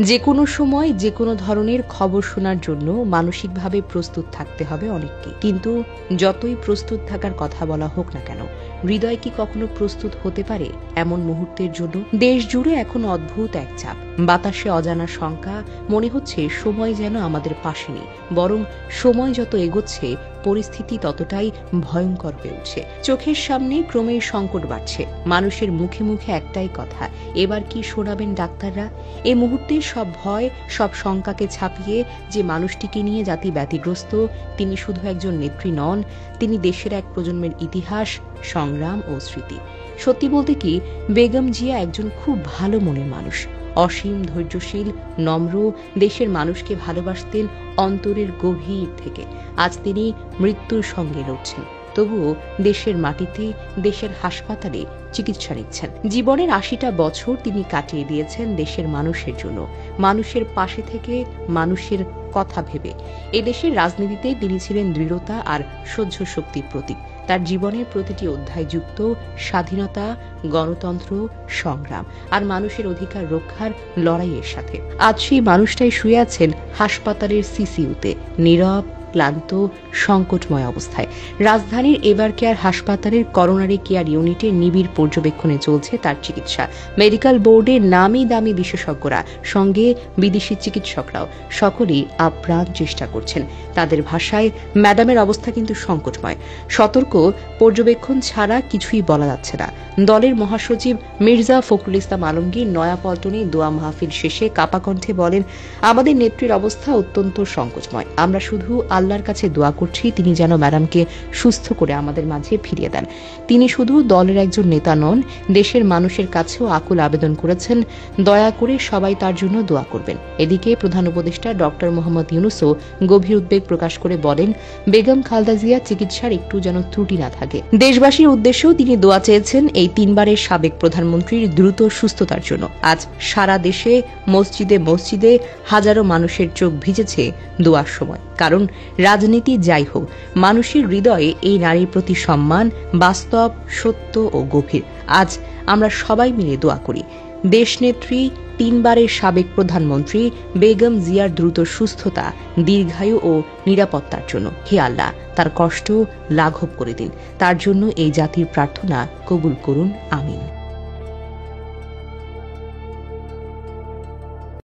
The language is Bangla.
যে কোনো সময় যে কোনো ধরনের খবর শোনার জন্য মানসিকভাবে প্রস্তুত থাকতে হবে অনেককে। কিন্তু যতই প্রস্তুত থাকার কথা বলা হোক না কেন, হৃদয় কি কখনো প্রস্তুত হতে পারে এমন মুহূর্তের জন্য? দেশ জুড়ে এখন অদ্ভুত এক চাপ, বাতাসে অজানা শঙ্কা। মনে হচ্ছে সময় যেন আমাদের পাশে নেই, বরং সময় যত এগোচ্ছে পরিস্থিতি ততটাই ভয়ঙ্কর হয়ে উঠছে। চোখের সামনে ক্রমেই সংকট বাড়ছে, মানুষের মুখে মুখে একটাই কথা, এবার কি শোনাবেন ডাক্তাররা? এই মুহূর্তে সব ভয়, সব শঙ্কাকে ছাপিয়ে যে মানুষটিকে নিয়ে জাতি ব্যতিগ্রস্ত, তিনি শুধু একজন নেত্রী নন, তিনি দেশের এক প্রজন্মের ইতিহাস, সংগ্রাম ও স্মৃতি। সত্যি বলতে কি, বেগম জিয়া একজন খুব ভালো মনের মানুষ, অসীম ধৈর্যশীল, নম্র, দেশের মানুষকে ভালোবাসতেন অন্তরের গভীর থেকে। আজ তিনি মৃত্যুর সঙ্গে লড়ছেন, তবুও দেশের মাটিতে, দেশের হাসপাতালে চিকিৎসা নিচ্ছেন। জীবনের ৮০টা বছর তিনি কাটিয়ে দিয়েছেন দেশের মানুষের জন্য, মানুষের পাশে থেকে, মানুষের কথা ভেবে। এদেশের রাজনীতিতে তিনি ছিলেন দৃঢ়তা আর সহ্য শক্তির প্রতীক। তার জীবনের প্রতিটি অধ্যায় যুক্ত স্বাধীনতা, গণতন্ত্র, সংগ্রাম আর মানুষের অধিকার রক্ষার লড়াইয়ের সাথে। আজ সেই মানুষটাই শুয়ে আছেন হাসপাতালের সিসিইউতে, নীরব, ক্লান্ত, সংকটময় অবস্থায়। রাজধানীর এভার কেয়ার হাসপাতালের করোনারি কেয়ার ইউনিটে নিবিড় পর্যবেক্ষণে চলছে তার চিকিৎসা। মেডিকেল বোর্ডে নামি দামি বিশেষজ্ঞরা, সঙ্গে বিদেশি চিকিৎসকরাও সকলেই আপ্রাণ চেষ্টা করছেন। তাদের ভাষায়, ম্যাডামের অবস্থা কিন্তু সংকটময়। সতর্ক পর্যবেক্ষণ ছাড়া কিছুই বলা যাচ্ছে না। দলের মহাসচিব মির্জা ফখরুল ইসলাম আলমগীর নয়াপল্টনে দোয়া মাহফিল শেষে কাপা কণ্ঠে বলেন, আমাদের নেত্রীর অবস্থা অত্যন্ত সংকটময়। আমরা শুধু আল্লাহর কাছে দোয়া করছি তিনি যেন ম্যাডামকে সুস্থ করে আমাদের মাঝে ফিরিয়ে দেন। তিনি শুধু দলের একজন নেতা নন, দেশের মানুষের কাছেও আকুল আবেদন করেছেন, দয়া করে সবাই তার জন্য দোয়া করবেন। এদিকে প্রধান উপদেষ্টা ডক্টর মোহাম্মদ ইউনূসও গভীর উদ্বেগ প্রকাশ করে বলেন, বেগম খালেদা জিয়া চিকিৎসার একটু যেন ত্রুটি না থাকে। দেশবাসীর উদ্দেশ্যেও তিনি দোয়া চেয়েছেন এই তিনবারের সাবেক প্রধানমন্ত্রীর দ্রুত সুস্থতার জন্য। আজ সারা দেশে মসজিদে মসজিদে হাজারো মানুষের চোখ ভিজেছে দোয়ার সময়। কারণ রাজনীতি যাই হোক, মানুষের হৃদয়ে এই নারীর প্রতি সম্মান বাস্তব, সত্য ও গভীর। আজ আমরা সবাই মিলে দোয়া করি দেশনেত্রী, তিনবারের সাবেক প্রধানমন্ত্রী বেগম জিয়ার দ্রুত সুস্থতা, দীর্ঘায়ু ও নিরাপত্তার জন্য। হে আল্লাহ, তার কষ্ট লাঘব করে দিন। তার জন্য এই জাতির প্রার্থনা কবুল করুন, আমিন।